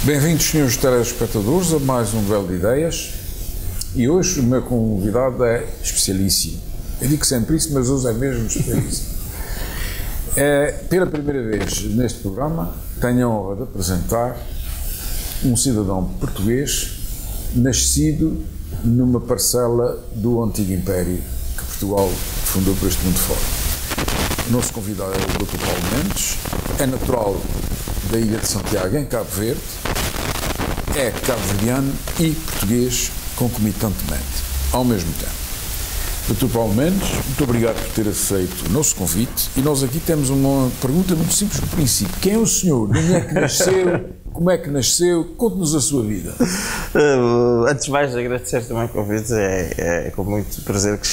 Bem-vindos, senhores telespectadores, a mais um Duelo de Ideias. E hoje o meu convidado é especialíssimo. Eu digo sempre isso, mas hoje é mesmo especialíssimo. Pela primeira vez neste programa, tenho a honra de apresentar um cidadão português nascido numa parcela do antigo império que Portugal fundou por este mundo fora. O nosso convidado é o Dr. Paulo Mendes, é natural da Ilha de Santiago, em Cabo Verde, é cabo-verdiano e português concomitantemente, ao mesmo tempo. Dr. Paulo Mendes, muito obrigado por ter aceito o nosso convite, e nós aqui temos uma pergunta muito simples do princípio. Quem é o senhor? De onde é que nasceu? Como é que nasceu? Conte-nos a sua vida. Antes de mais, agradecer também o convite. É com muito prazer que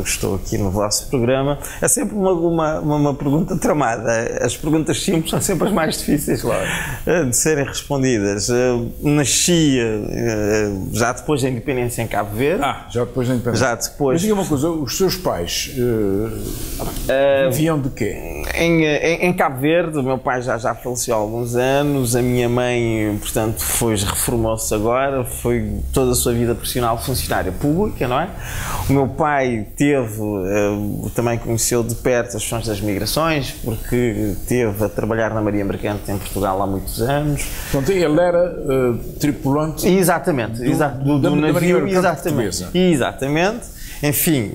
estou aqui no vosso programa. É sempre uma pergunta tramada. As perguntas simples são sempre as mais difíceis, claro, de serem respondidas. Nasci já depois da independência em Cabo Verde. Já depois da independência. Já depois. Mas diga uma coisa, os seus pais viviam de quê? Em Cabo Verde, o meu pai já faleceu há alguns anos, a minha mãe, portanto, reformou-se agora, foi toda a sua vida profissional funcionária pública, não é? O meu pai também conheceu de perto as questões das migrações, porque teve a trabalhar na Marinha Mercante em Portugal há muitos anos. Portanto, ele era tripulante. Exatamente, do navio, exatamente. Exatamente. Enfim,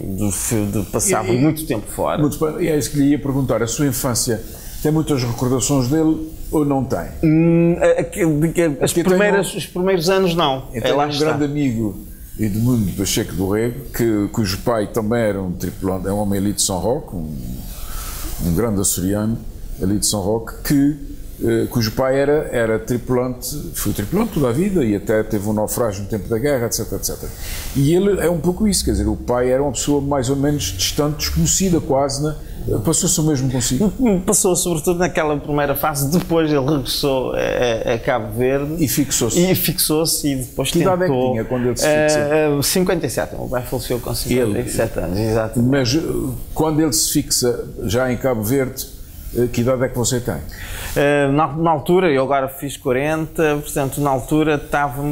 passava muito tempo fora. E é isso que lhe ia perguntar. A sua infância tem muitas recordações dele ou não tem? Os primeiros anos não. Então, um grande amigo, Edmundo Pacheco do Rego, cujo pai também era um tripulante, é um homem ali de São Roque, um grande açoriano ali de São Roque, cujo pai era tripulante, foi tripulante toda a vida e até teve um naufrágio no tempo da guerra, etc, etc. E ele é um pouco isso, quer dizer, o pai era uma pessoa mais ou menos distante, desconhecida quase, passou-se o mesmo consigo? Passou, sobretudo naquela primeira fase, depois ele regressou a Cabo Verde. E fixou-se? E depois que idade é que tinha quando ele se fixou? 57, o meu pai faleceu com 57 anos, exatamente. Mas quando ele se fixa já em Cabo Verde, que idade é que você tem? Na altura, eu agora fiz 40, portanto, na altura estava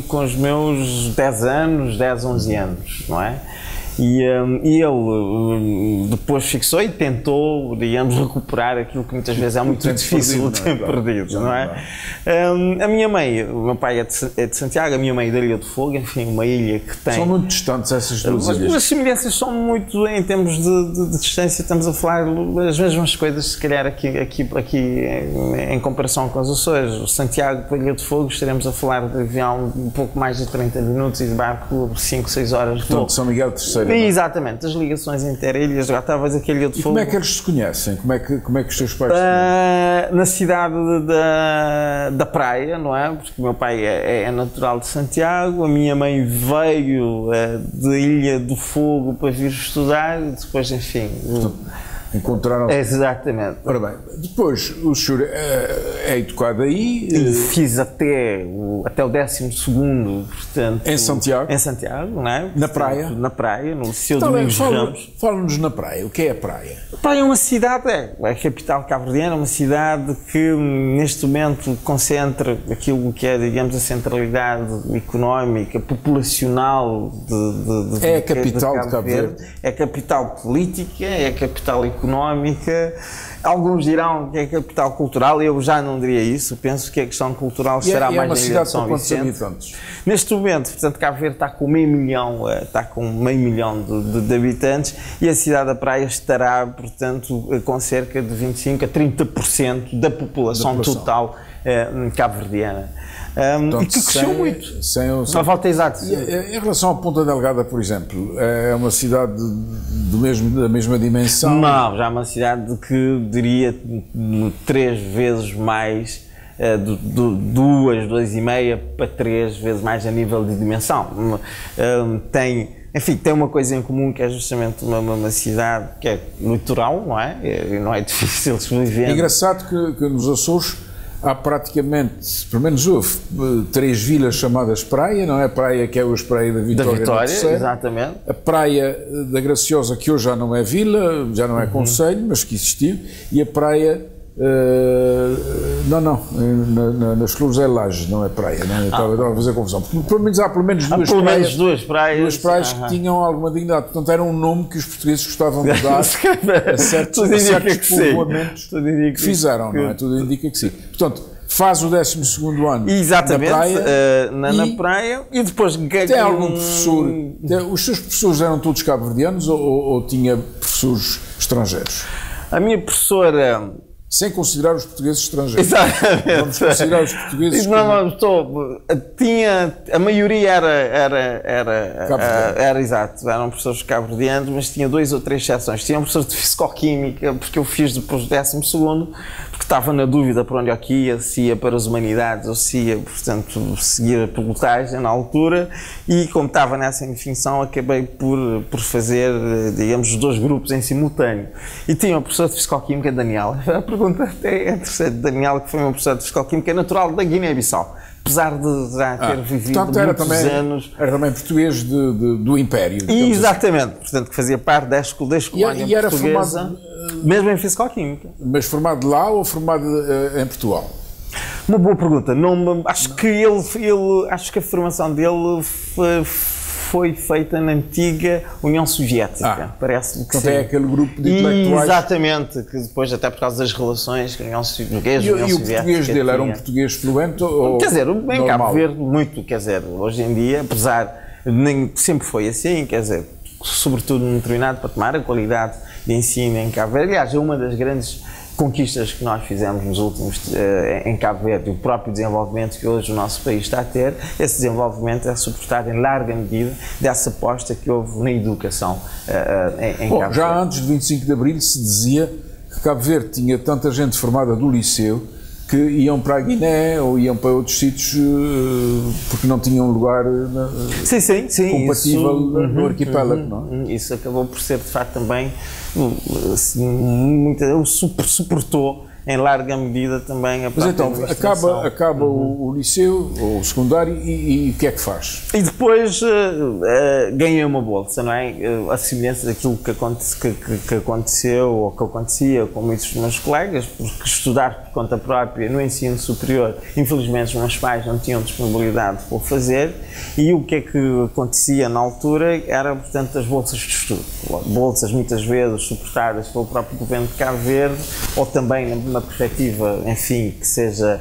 com os meus 10 anos, 10, 11 anos, não é? E ele depois fixou e tentou, digamos, recuperar aquilo que muitas vezes é muito difícil, o tempo perdido, não é? A minha mãe, o meu pai é de Santiago, a minha mãe é da Ilha do Fogo, enfim, uma ilha que tem... São muito distantes essas duas ilhas. As semelhanças são muito, em termos de distância, estamos a falar as mesmas coisas, se calhar aqui em comparação com as Açores. Santiago para a Ilha do Fogo estaremos a falar de avião um pouco mais de 30 minutos e de barco 5, 6 horas. Portanto, São Miguel III. Exatamente, as ligações interilhas, já estavas aqui a Ilha do Fogo. Como é que eles se conhecem? Como é que os seus pais se conhecem? Na cidade da Praia, não é? Porque o meu pai é natural de Santiago, a minha mãe veio de Ilha do Fogo para vir estudar e depois, enfim... Encontraram... Exatamente. Ora bem, depois o senhor é educado aí... Fiz até o 12º, portanto... Em Santiago? Em Santiago, não é? Na praia? Na praia, no Liceu Domingos Ramos. Fala-nos na praia, o que é a praia? A praia é uma cidade, é a capital cabo-verdiana, uma cidade que neste momento concentra aquilo que é, digamos, a centralidade económica, populacional de é a capital de Cabo Verde? É a capital política, é a capital económica. Alguns dirão que é a capital cultural, eu já não diria isso, penso que a questão cultural será mais na Ilha de São Vicente. Neste momento, portanto, Cabo Verde está com meio milhão de habitantes e a cidade da Praia estará, portanto, com cerca de 25% a 30% da população total cabo-verdiana. E que cresceu muito. A volta exata. Em relação à Ponta Delgada, por exemplo, é uma cidade da mesma dimensão? Não, já é uma cidade que diria 3 vezes mais, 2,5 para 3 vezes mais a nível de dimensão. Enfim, tem uma coisa em comum que é justamente uma cidade que é litoral, não é? E não é difícil de viver. É engraçado que nos Açores há praticamente, pelo menos houve, 3 vilas chamadas Praia, não é? A Praia que é hoje Praia da Vitória. Da Vitória, exatamente. A Praia da Graciosa, que hoje já não é vila, já não é concelho, mas que existiu, e a Praia nas Flores é Laje, não é praia, não é? Estava a fazer confusão. Pelo menos há pelo menos duas praias que tinham alguma dignidade. Portanto, era um nome que os portugueses gostavam de dar a certos povoamentos que fizeram, não é? Tudo indica que sim. Portanto, faz o 12º ano na praia e depois... Tem algum professor... Os seus professores eram todos cabo-verdianos ou tinha professores estrangeiros? A minha professora... Sem considerar os portugueses estrangeiros. Exatamente. Vamos considerar os portugueses... A maioria era exato, eram professores cabo-verdianos, mas tinha 2 ou 3 exceções. Tinha um professor de Fisicoquímica, porque eu fiz depois do 12º, porque estava na dúvida para onde eu ia, se ia para as humanidades ou se ia, portanto, seguir a pilotagem na altura, e como estava nessa indefinição, acabei por fazer, digamos, os 2 grupos em simultâneo. E tinha um professor de Fisicoquímica, Daniel. A pergunta até é interessante. Daniel, que foi um professor de Fisicoquímica, é natural da Guiné-Bissau, apesar de já ter vivido muitos anos. Era também português do Império. Exatamente, assim. Portanto, que fazia parte da colónia portuguesa, formado, mesmo em Fisicoquímica. Mas formado lá ou formado em Portugal? Uma boa pergunta. Acho que a formação dele foi feita na antiga União Soviética. Parece-me que sim. É aquele grupo de intelectuais. Exatamente, que depois, até por causa das relações que a União Soviética. E o português dele era um português fluente? Quer dizer, em Cabo Verde, muito. Quer dizer, hoje em dia, apesar nem sempre foi assim, quer dizer, sobretudo num determinado patamar, a qualidade de ensino em Cabo Verde. Aliás, é uma das grandes conquistas que nós fizemos nos últimos em Cabo Verde, o próprio desenvolvimento que hoje o nosso país está a ter, esse desenvolvimento é suportado em larga medida dessa aposta que houve na educação em Cabo Verde. Já antes de 25 de Abril se dizia que Cabo Verde tinha tanta gente formada do liceu que iam para a Guiné ou iam para outros sítios porque não tinham lugar compatível no arquipélago, não é? Isso acabou por ser, de facto, também suportou em larga medida também a própria administração. Mas então, acaba o liceu, ou o secundário, e o que é que faz? E depois ganhei uma bolsa, não é? A semelhança daquilo que aconteceu, ou que acontecia com muitos dos meus colegas, porque estudar por conta própria no ensino superior, infelizmente os meus pais não tinham disponibilidade para o fazer, e o que é que acontecia na altura era, portanto, as bolsas de estudo. Bolsas muitas vezes suportadas pelo próprio governo de Cabo Verde, ou também na perspectiva, enfim, que seja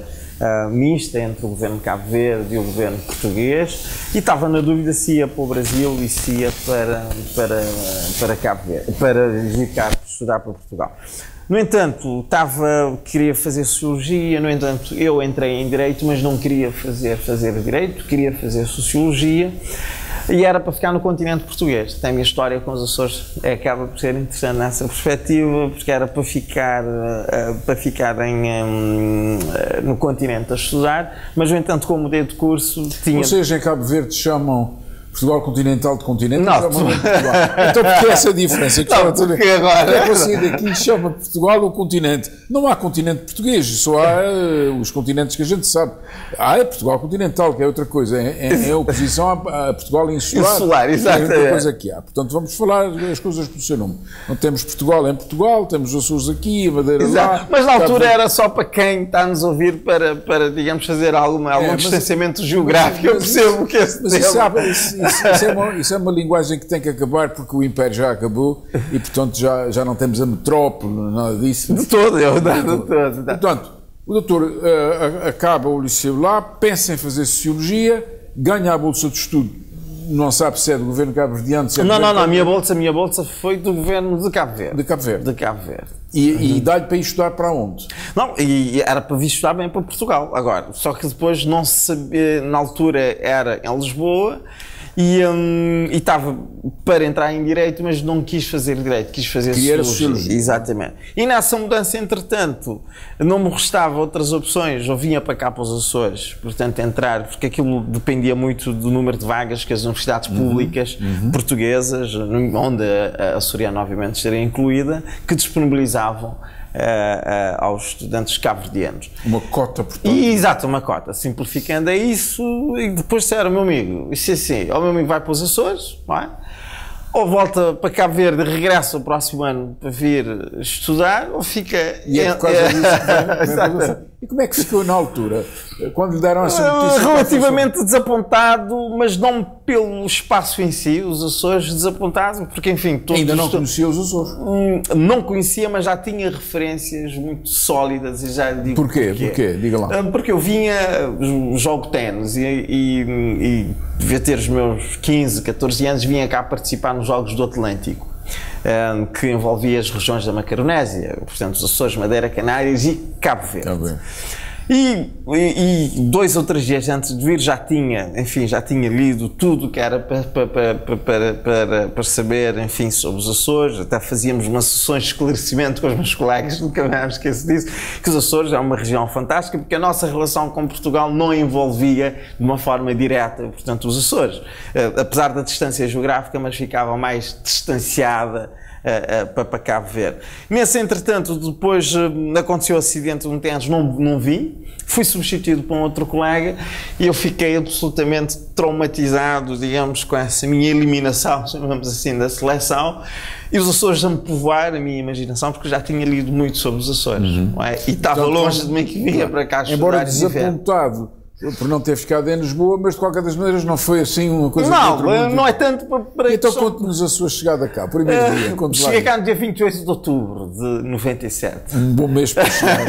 mista entre o governo de Cabo Verde e o governo português, e estava na dúvida se ia para o Brasil e se ia para Cabo Verde, para vir cá estudar para Portugal. No entanto, queria fazer Sociologia, no entanto, eu entrei em Direito, mas não queria fazer Direito, queria fazer Sociologia, e era para ficar no continente português. Tem a minha história com os Açores, acaba por ser interessante nessa perspectiva, porque era para ficar no continente a estudar, mas no entanto, como mudei de curso, tinha... Vocês em Cabo Verde chamam Portugal continental de continente? Não, então porquê essa diferença? Porque agora... Você daqui chama Portugal o continente. Não há continente português, só há os continentes que a gente sabe. É Portugal continental, que é outra coisa, em oposição a Portugal insular. Insular, exato. É outra coisa que há. Portanto, vamos falar as coisas pelo seu nome. Não temos Portugal em Portugal, temos os Açores aqui, a Madeira lá. Mas na altura era só para quem está a nos ouvir para digamos, fazer algum distanciamento geográfico. Eu percebo que esse tema... Isso é uma linguagem que tem que acabar porque o Império já acabou e, portanto, já não temos a metrópole, nada disso. De todo. Portanto, o doutor acaba o liceu lá, pensa em fazer Sociologia, ganha a bolsa de estudo, não sabe se é do governo cabo-verdiano... Não, a minha bolsa foi do governo de Cabo Verde. De Cabo Verde. E dá-lhe para ir estudar para onde? Não, e era para vir estudar bem para Portugal, agora. Só que depois não se sabia, na altura era em Lisboa, e estava para entrar em Direito, mas não quis fazer Direito, quis fazer Sociologia. Exatamente. E nessa mudança, entretanto, não me restava outras opções, ou vinha para cá para os Açores, portanto, entrar, porque aquilo dependia muito do número de vagas que as universidades públicas portuguesas, onde a açoriana obviamente estaria incluída, que disponibilizavam aos estudantes cabo-verdianos. Uma cota, portanto. Exato, uma cota. Simplificando é isso, e depois disseram, meu amigo, isso é assim, ou meu amigo vai para os Açores, não é? ou volta para Cabo Verde, regressa o próximo ano para vir estudar, ou fica... E é por causa disso que vem. E como é que ficou na altura? Quando lhe deram essa notícia? Relativamente desapontado, mas não pelo espaço em si, os Açores, desapontado, porque enfim... Ainda não conhecia os Açores? Não conhecia, mas já tinha referências muito sólidas e já digo... Porquê? Diga lá. Porque eu jogo ténis e devia ter os meus 15, 14 anos, vinha cá participar nos Jogos do Atlântico, que envolvia as regiões da Macaronésia, portanto, os Açores, Madeira, Canárias e Cabo Verde. E 2 ou 3 dias antes de vir já tinha lido tudo que era para saber, enfim, sobre os Açores. Até fazíamos umas sessões de esclarecimento com os meus colegas, nunca mais me esqueço disso, que os Açores é uma região fantástica porque a nossa relação com Portugal não envolvia de uma forma direta, portanto, os Açores. Apesar da distância geográfica, mas ficava mais distanciada para Cabo Verde. Nesse entretanto, depois aconteceu o acidente de ténis, não vi, fui substituído por um outro colega e eu fiquei absolutamente traumatizado, digamos, com essa minha eliminação, chamamos assim, da seleção, e os Açores a me povoar a minha imaginação, porque eu já tinha lido muito sobre os Açores, não é? E estava longe de mim que vinha para cá estudar. Embora desapontado por não ter ficado em Lisboa, mas de qualquer das maneiras não foi assim uma coisa... Não é tanto para... Então conte-nos a sua chegada cá, primeiro dia. Cheguei cá no dia 28 de outubro de 97. Um bom mês para chegar,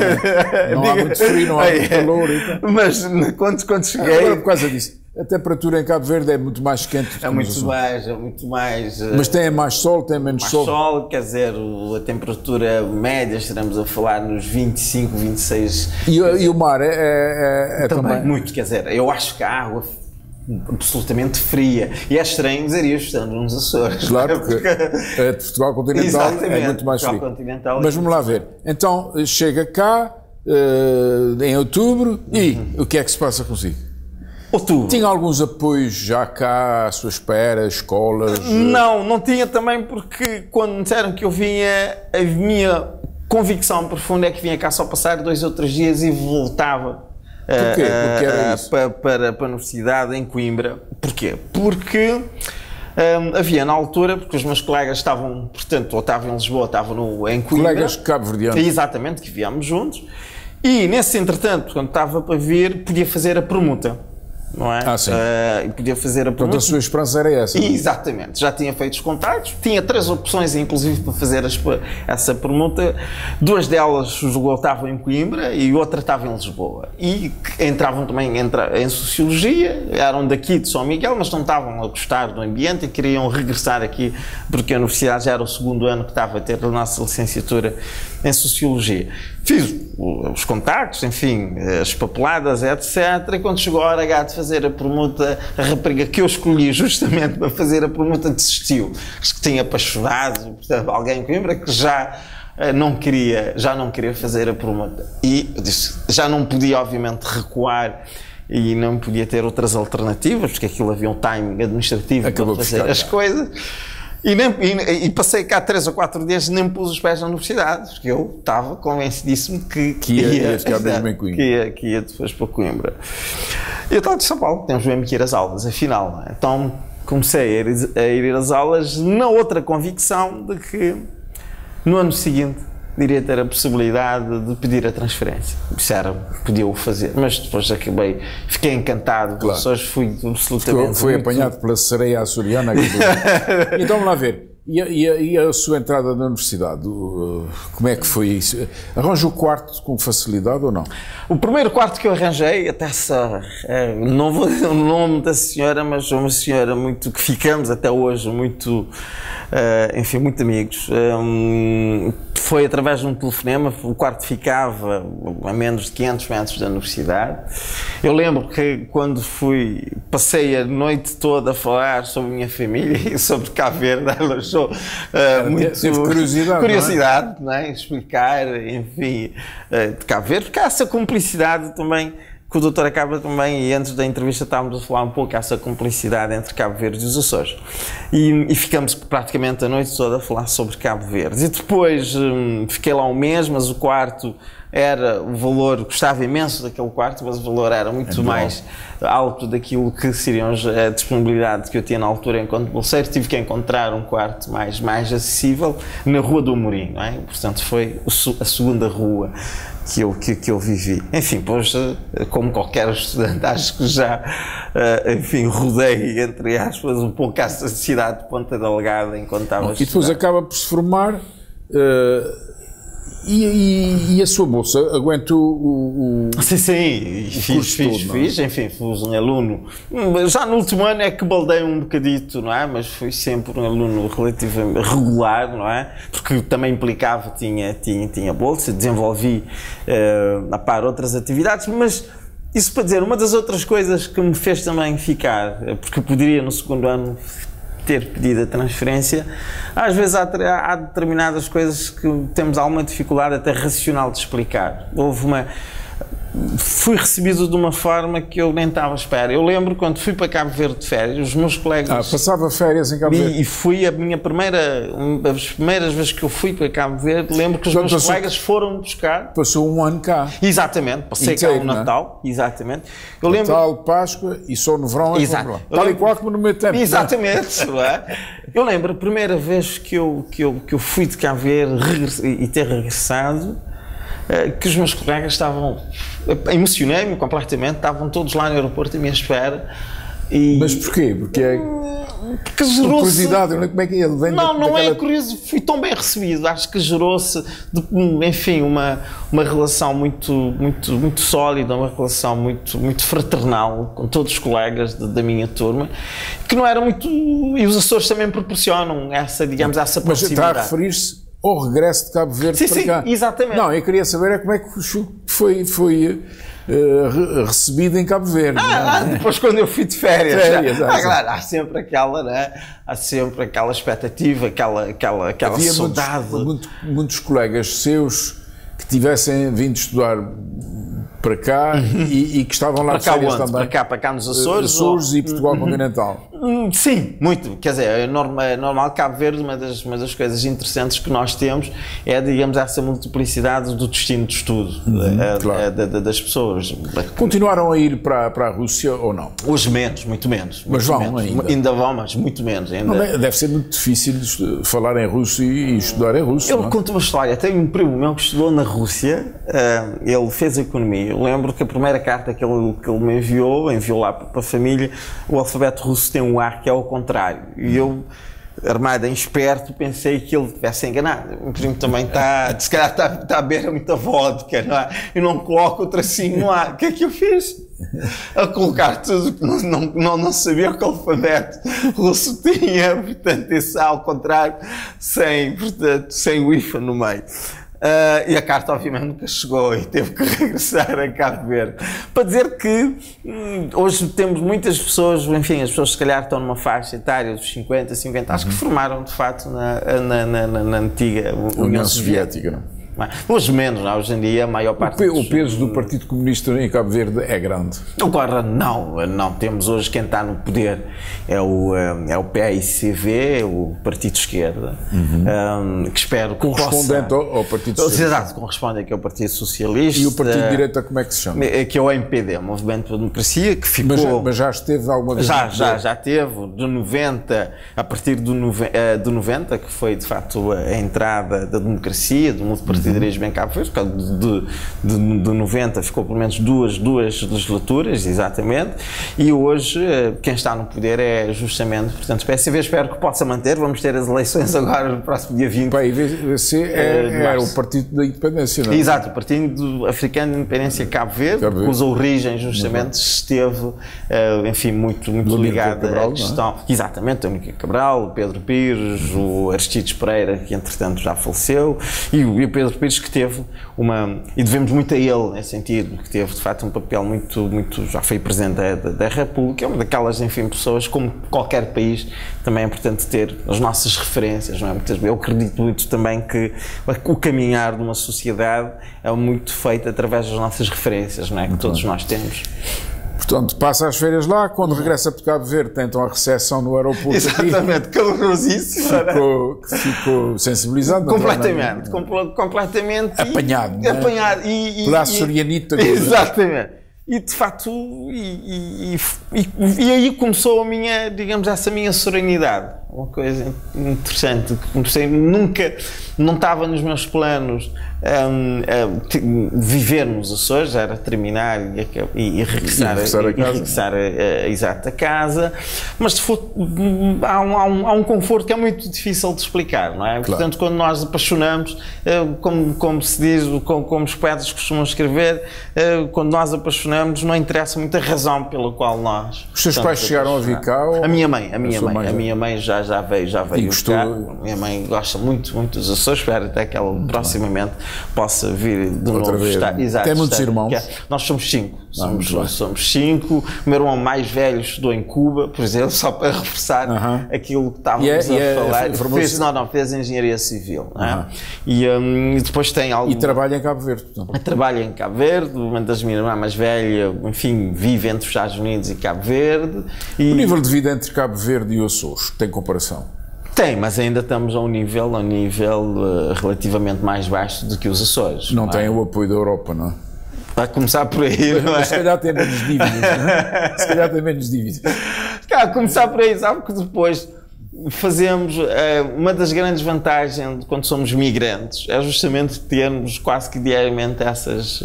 não há muito frio, não há muito calor. Então. Mas quando cheguei... Agora, por causa disso, a temperatura em Cabo Verde é muito mais quente. É muito mais... Mas tem mais sol, tem menos sol? Mais sol, quer dizer, a temperatura média, estaremos a falar nos 25, 26... E o mar é também? Muito, quer dizer, eu acho que a água absolutamente fria. E é estranho dizer isto, estando nos Açores. Claro, porque a de Portugal continental é muito mais frio. Mas vamos lá ver. Então, chega cá em outubro e o que é que se passa consigo? Outubro. Tinha alguns apoios já cá à sua espera, escolas? Não tinha também, porque quando me disseram que eu vinha, a minha convicção profunda é que vinha cá só passar 2 ou 3 dias e voltava. Porquê? Porque era isso? Para a universidade em Coimbra. Porquê? Porque havia na altura, porque os meus colegas estavam, portanto, ou estavam em Lisboa, ou estavam em Coimbra. Colegas cabo-verdianos. Exatamente, que viemos juntos. E nesse entretanto, quando estava para vir, podia fazer a permuta. Não é? Sim. E podia fazer a permuta. Portanto, a sua esperança era essa. Exatamente. Já tinha feito os contactos, tinha 3 opções, inclusive, para fazer essa permuta. 2 delas estavam em Coimbra e outra estava em Lisboa. E entravam também em Sociologia, eram daqui de São Miguel, mas não estavam a gostar do ambiente e queriam regressar aqui, porque a universidade já era o 2º ano que estava a ter a nossa licenciatura em Sociologia. Fiz os contactos, enfim, as papeladas, etc. E quando chegou a hora H de fazer a permuta, a rapariga que eu escolhi justamente para fazer a permuta desistiu. Acho que tinha apaixonado, portanto, alguém em Coimbra que já não queria fazer a permuta. E eu disse, já não podia, obviamente, recuar e não podia ter outras alternativas, porque aquilo havia um timing administrativo para fazer as coisas. E passei cá 3 ou 4 dias, nem me pus os pés na universidade, porque eu estava convencidíssimo que ia ficar mesmo em Coimbra. Que ia depois para Coimbra. Eu estava de São Paulo, temos mesmo que ir às aulas, afinal. Não é? Então comecei a ir às aulas na outra convicção de que no ano seguinte iria ter a possibilidade de pedir a transferência. Disseram que podia o fazer, mas depois fiquei encantado. Claro. Pessoas, fui absolutamente... Foi apanhado pela sereia açoriana. Então vamos lá ver. E a sua entrada na universidade, como é que foi isso? Arranjou o quarto com facilidade ou não? O primeiro quarto que eu arranjei, até não vou dizer o nome da senhora, mas uma senhora muito que ficamos até hoje, muito, enfim, muito amigos. Foi através de um telefonema, o quarto ficava a menos de 500 metros da universidade. Eu lembro que quando passei a noite toda a falar sobre a minha família e sobre Cabo Verde, ela achou muito curiosidade, não é? Explicar, enfim, de Cabo Verde, porque há essa cumplicidade também, que o doutor acaba também, e antes da entrevista estávamos a falar um pouco, essa cumplicidade entre Cabo Verde e os Açores. E ficamos praticamente a noite toda a falar sobre Cabo Verde. E depois fiquei lá um mês, mas o quarto era o valor, gostava imenso daquele quarto, mas o valor era muito mais alto daquilo que seriam a disponibilidade que eu tinha na altura enquanto bolseiro. Tive que encontrar um quarto mais acessível na Rua do Amorim, não é? Portanto, foi a segunda rua que eu vivi. Enfim, pois, como qualquer estudante, acho que já, enfim, rodei, entre aspas, um pouco essa cidade de Ponta Delgada enquanto estava a estudar. E depois acaba por se formar, e a sua bolsa aguentou o Sim, fiz, enfim, fui um aluno, já no último ano é que baldei um bocadito, não é? Mas fui sempre um aluno relativamente regular, não é? Porque também implicava, tinha bolsa, desenvolvi a par outras atividades, mas isso para dizer, uma das outras coisas que me fez também ficar, porque poderia no segundo ano ter pedido a transferência, às vezes há determinadas coisas que temos alguma dificuldade até racional de explicar. Fui recebido de uma forma que eu nem estava à espera. Eu lembro quando fui para Cabo Verde de férias, os meus colegas... passava férias em Cabo Verde? E fui uma das primeiras vezes que eu fui para Cabo Verde, lembro que os meus colegas foram buscar... Passou um ano cá. Exatamente, passei cá o Natal, exatamente. Eu lembro... Natal, Páscoa e só no verão é para lá. Tal e qual como no meu tempo. Exatamente. Eu lembro a primeira vez que eu fui de Cabo Verde e ter regressado, que os meus colegas estavam, emocionei-me completamente, estavam todos lá no aeroporto à minha espera. Mas porquê? Porque gerou-se... curiosidade, como é que ele vem Não é curioso, fui tão bem recebido, acho que gerou-se, enfim, uma relação muito sólida, uma relação muito fraternal com todos os colegas da minha turma, que não era muito... E os Açores também proporcionam essa proximidade. Mas está a referir-se ao regresso de Cabo Verde para cá. Sim, exatamente. Não, eu queria saber como é que foi recebido em Cabo Verde. Depois quando eu fui de férias. Claro, há sempre aquela, né? Há sempre aquela expectativa, aquela saudade. Muitos colegas seus que tivessem vindo estudar para cá e que estavam lá de férias também. Para cá nos Açores. Açores e Portugal continental. Sim, muito. Quer dizer, é normal Cabo Verde, uma das coisas interessantes que nós temos é, digamos, essa multiplicidade do destino de estudo das pessoas. Continuaram a ir para a Rússia ou não? Hoje menos, muito menos. Mas vão ainda? Ainda vão, mas muito menos. Deve ser muito difícil falar em russo e estudar em russo. Eu conto uma história. Tenho um primo meu que estudou na Rússia, ele fez economia. Eu lembro que a primeira carta que ele me enviou lá para a família, o alfabeto russo tem um A que é ao contrário. E eu, armado em esperto, pensei que ele tivesse enganado. O primo também se calhar está a beber muita vodka, não é? Eu não coloco o tracinho no A. O que é que eu fiz? A colocar tudo que não sabia o que o alfabeto russo tinha, portanto, esse A ao contrário, sem o IFA no meio. E a carta obviamente nunca chegou e teve que regressar a Cabo Verde. Para dizer que hoje temos muitas pessoas, enfim, as pessoas se calhar estão numa faixa etária dos 50, acho que formaram de facto na antiga União Soviética. Não? Hoje menos, não? Hoje em dia a maior parte... O peso do Partido Comunista em Cabo Verde é grande? Agora não, temos hoje quem está no poder é o PAICV, o Partido de Esquerda, que espero que correspondente ao Partido Socialista. Exato, correspondente ao Partido Socialista. E o Partido de Direita como é que se chama? Que é o MPD, o Movimento para a Democracia, que ficou... Mas já esteve alguma vez? Já teve, de 90, a partir de 90, que foi de facto a entrada da democracia, do multipartidarismo em Cabo Verde, de 90 ficou pelo menos duas legislaturas, exatamente, e hoje quem está no poder é justamente, portanto, o PSV, espero que possa manter, vamos ter as eleições agora no próximo dia 20. O PIVC era o Partido da Independência, não é? Exato, o Partido Africano de Independência Cabo Verde, cuja origem justamente esteve, enfim, muito ligada à questão. Exatamente, o Única Cabral, o Pedro Pires, o Aristides Pereira, que entretanto já faleceu, e o Pedro Pires, que teve e devemos muito a ele nesse sentido, que teve de facto um papel muito já foi Presidente da República, é uma daquelas, enfim, pessoas, como qualquer país, também é importante ter as nossas referências, não é? Eu acredito muito também que o caminhar de uma sociedade é muito feito através das nossas referências, não é? Que todos nós temos. Portanto, passa as férias lá, quando regressa para Cabo Verde, tentam a recepção no aeroporto. Exatamente, calorosíssimo. Ficou sensibilizado. Completamente, completamente. Apanhado. Apanhado. Pela açorianita. Exatamente. E de facto, e aí começou a minha, digamos, essa minha serenidade. Uma coisa interessante, que comecei, nunca, não estava nos meus planos viver nos Açores, era terminar e regressar a casa, mas há um conforto que é muito difícil de explicar, não é? Claro. Portanto, quando nós apaixonamos, como se diz, como os poetas costumam escrever, quando nós apaixonamos, não interessa muito a razão pela qual nós... Os seus pais chegaram a vir cá? A minha mãe já veio cá. A minha mãe gosta muito dos Açores, espero até que ela proximamente possa vir de novo. Tem muitos irmãos? Nós somos 5. Somos 5. O meu irmão mais velho estudou em Cuba, por exemplo, só para reforçar aquilo que estávamos a falar. Fez engenharia civil. E depois tem algo... E trabalha em Cabo Verde? Trabalha em Cabo Verde. Uma das minhas irmãs mais velha, enfim, vive entre os Estados Unidos e Cabo Verde. O nível de vida entre Cabo Verde e Açores tem comparação? Tem, mas ainda estamos a um nível relativamente mais baixo do que os Açores. Não tem o apoio da Europa, não é? Vai começar por aí, não é? Mas se calhar tem menos dívidas, não é? Se calhar tem menos dívidas. Começar por aí, sabe que depois fazemos, uma das grandes vantagens de quando somos migrantes é justamente termos quase que diariamente essas,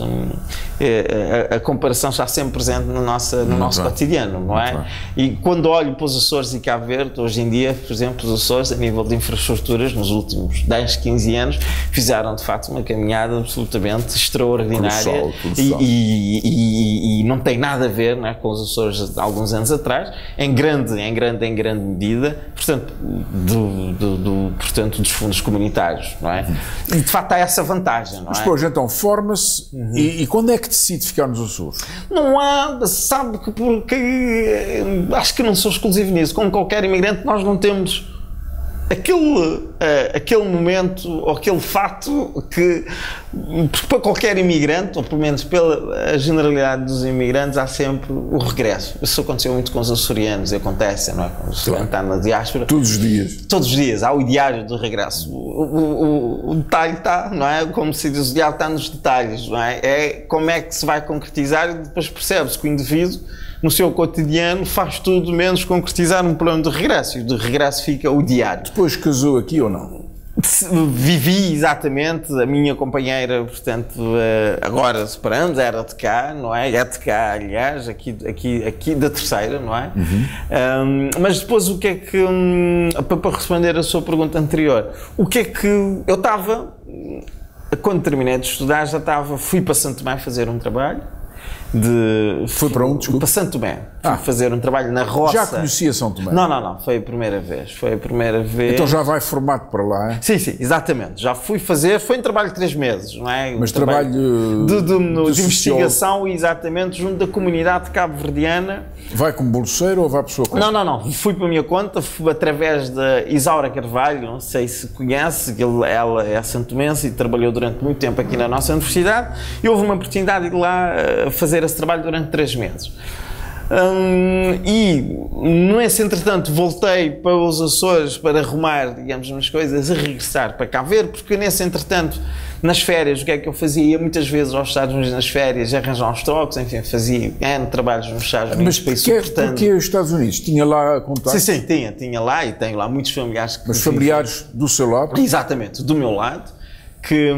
a comparação está sempre presente no nosso cotidiano, não é? E quando olho para os Açores e Cabo Verde, hoje em dia, por exemplo, os Açores, a nível de infraestruturas, nos últimos 10, 15 anos, fizeram de facto uma caminhada absolutamente extraordinária. E não tem nada a ver, não é, com os Açores de alguns anos atrás, em grande medida, portanto, portanto, dos fundos comunitários, não é? E de facto há essa vantagem, não é? Mas depois então forma-se e quando é que decide ficar nos Açores? Não há, sabe que porque acho que não sou exclusivo nisso, como qualquer imigrante nós não temos aquele momento ou aquele fato que para qualquer imigrante, ou pelo menos pela generalidade dos imigrantes, há sempre o regresso. Isso aconteceu muito com os açorianos e acontece, não é? Quando o açoriano está na diáspora. Todos os dias. Todos os dias, há o diário do regresso. O detalhe está, não é? Como se diz, o diário está nos detalhes, não é? É como é que se vai concretizar e depois percebe-se que o indivíduo no seu cotidiano faz tudo menos concretizar um plano de regresso, e de regresso fica o diário. Depois casou aqui ou não? Vivi exatamente, a minha companheira, portanto, agora separamos, era de cá, não é? É de cá, aliás, aqui da Terceira, não é? Mas depois o que é que, para responder a sua pergunta anterior, o que é que eu estava, quando terminei de estudar, fui para Santo Tomé fazer um trabalho. Foi para onde? Para Santo Tomé. Fui fazer um trabalho na roça. Já conhecia São Tomé? Não. Foi a primeira vez. Então já vai formado para lá, é? Sim, exatamente. Já fui fazer. Foi um trabalho de 3 meses, não é? Mas trabalho de investigação, exatamente, junto da comunidade cabo-verdiana. Vai como bolseiro ou vai por sua conta? Não. Fui para a minha conta, fui através da Isaura Carvalho, não sei se conhece, ela é santomense e trabalhou durante muito tempo aqui na nossa universidade, e houve uma oportunidade de ir lá fazer esse trabalho durante 3 meses. E nesse entretanto voltei para os Açores para arrumar, digamos, umas coisas, a regressar para Cabo Verde, porque nesse entretanto, nas férias, o que é que eu fazia? Ia muitas vezes aos Estados Unidos nas férias, arranjar uns trocos, enfim, fazia trabalhos nos Estados Unidos. Mas porquê os Estados Unidos? Tinha lá contato? Sim, tinha lá, e tenho lá muitos familiares. Mas familiares do seu lado? Exatamente, do meu lado. Que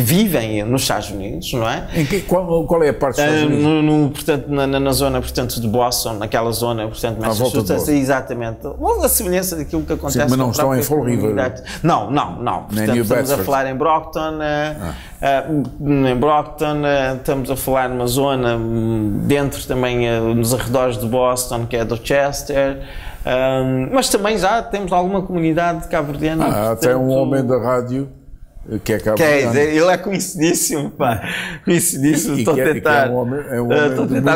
vivem nos Estados Unidos, não é? Qual é a parte dos Estados Unidos? Portanto, na zona, portanto, de Boston, naquela zona, portanto, Massachusetts, exatamente. Uma semelhança daquilo que acontece. Sim, mas não estão em Fall River. Não. Portanto, estamos a falar em Brockton, estamos a falar numa zona dentro também, nos arredores de Boston, que é Dorchester. Mas também já temos alguma comunidade cabo-verdiana. Até um homem da rádio que é cabo-verdiano. Ele é conhecidíssimo, pá. Conhecidíssimo. Estou a tentar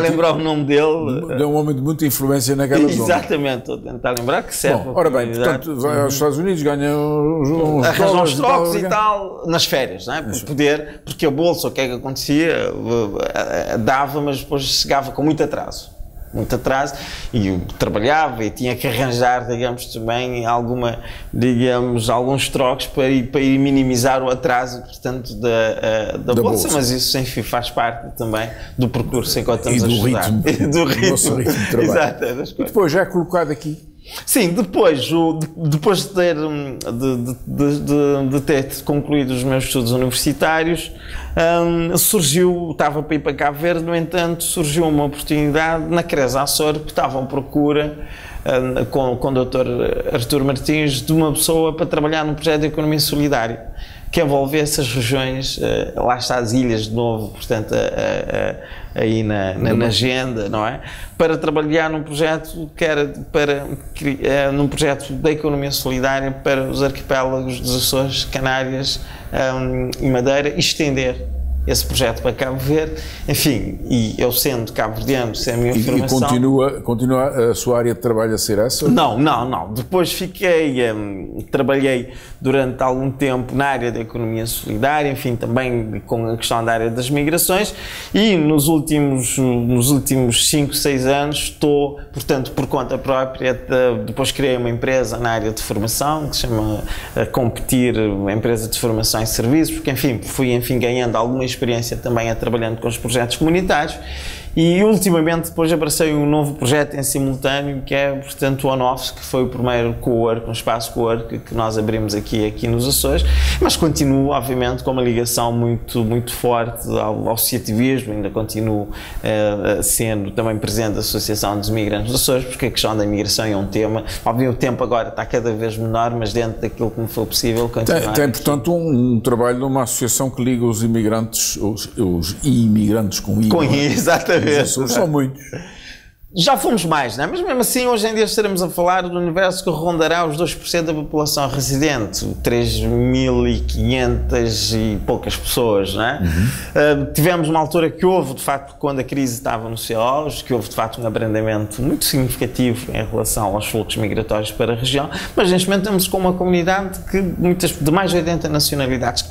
lembrar o nome dele. É um homem de muita influência naquela zona. Exatamente, estou a tentar lembrar que serve. Ora bem, portanto, vai aos Estados Unidos, ganha uns trocos e tal, nas férias, não é? Porque a bolsa, o que é que acontecia? Dava, mas depois chegava com muito atraso. E eu trabalhava e tinha que arranjar, digamos, também alguns trocos para ir minimizar o atraso, portanto, da bolsa, mas isso, enfim, faz parte também do percurso enquanto estamos a estudar. Do ritmo de trabalho. Exato, e depois já é colocado aqui? Sim, depois de ter concluído os meus estudos universitários, estava para ir para Cabo Verde, no entanto, surgiu uma oportunidade na Cresa Açor, que estavam à procura, com o Dr. Artur Martins, de uma pessoa para trabalhar num projeto de economia solidária, que envolve essas regiões, lá está as ilhas de novo, portanto, aí na agenda, não é? Para trabalhar num projeto que era num projeto da economia solidária para os arquipélagos dos Açores, Canárias e Madeira, e estender esse projeto para Cabo Verde, enfim, e eu sendo cabo-verdiano, sem a minha formação... E continua a sua área de trabalho a ser essa? Não. Depois trabalhei durante algum tempo na área da economia solidária, enfim, também com a questão da área das migrações, e nos últimos 5, 6 anos estou, portanto, por conta própria, depois criei uma empresa na área de formação, que se chama Competir, uma empresa de formação e serviços, porque, enfim, fui ganhando alguma experiência também trabalhando com os projetos comunitários, e ultimamente depois abracei um novo projeto em simultâneo, que é, portanto, o ONOFS, que foi o primeiro co-work, um espaço co-work que nós abrimos aqui nos Açores, mas continuo, obviamente, com uma ligação muito forte ao associativismo, ainda continuo sendo também presidente da Associação dos Imigrantes dos Açores, porque a questão da imigração é um tema, obviamente o tempo agora está cada vez menor, mas dentro daquilo que me for possível continuar. Tem portanto, um trabalho numa associação que liga os imigrantes, os imigrantes com I. Com I, exatamente. São muitos. Já fomos mais, não é? Mas mesmo assim, hoje em dia estaremos a falar do universo que rondará os 2% da população residente, 3.500 e poucas pessoas, não é? Tivemos uma altura que houve, de facto, quando a crise estava no seu auge, que houve, de facto, um abrandamento muito significativo em relação aos fluxos migratórios para a região, mas neste momento temos com uma comunidade de mais de 80 nacionalidades, que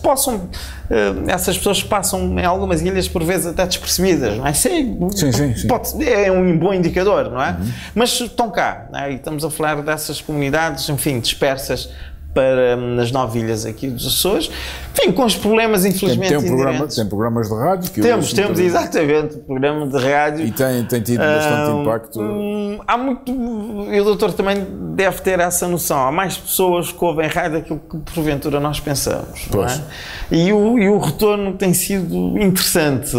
essas pessoas passam em algumas ilhas, por vezes, até despercebidas, não é? Sim. É um bom indicador, não é? Mas estão cá, não é? E estamos a falar dessas comunidades, enfim, dispersas nas 9 ilhas aqui dos Açores, enfim, com os problemas, infelizmente, tem programas de rádio? Temos exatamente, programa de rádio. E tem tido bastante impacto? Há muito, e o doutor também deve ter essa noção, há mais pessoas que ouvem rádio daquilo que porventura nós pensamos, não é? E o retorno tem sido interessante.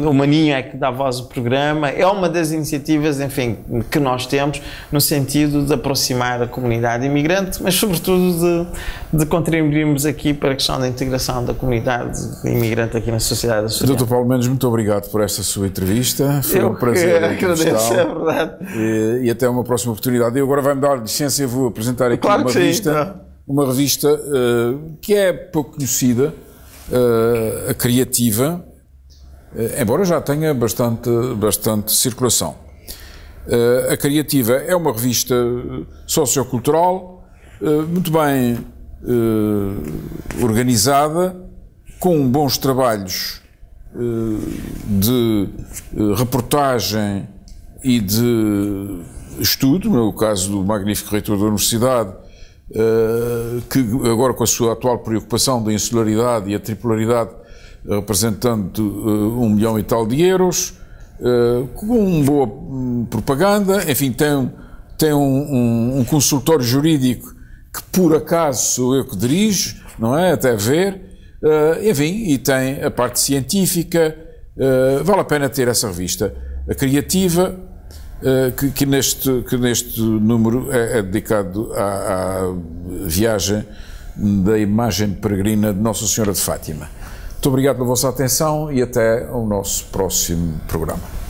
O Maninho é que dá voz ao programa, é uma das iniciativas, enfim, que nós temos no sentido de aproximar a comunidade imigrante, mas sobretudo de contribuirmos aqui para a questão da integração da comunidade imigrante aqui na sociedade açoriana. Dr. Paulo Mendes, muito obrigado por esta sua entrevista. Foi um prazer. Agradeço, é verdade. E até uma próxima oportunidade. Eu agora vai-me dar licença e vou apresentar aqui uma revista que é pouco conhecida, a Criativa, embora já tenha bastante circulação. A Criativa é uma revista sociocultural, muito bem organizada, com bons trabalhos de reportagem e de estudo, no caso do magnífico reitor da Universidade, que agora com a sua atual preocupação da insularidade e a tripolaridade, representando 1 milhão e tal de euros, com boa propaganda, enfim, tem um consultório jurídico que por acaso sou eu que dirijo, não é? Até ver, enfim, e tem a parte científica, vale a pena ter essa revista. A Criativa, que neste número é dedicado à viagem da imagem peregrina de Nossa Senhora de Fátima. Muito obrigado pela vossa atenção e até ao nosso próximo programa.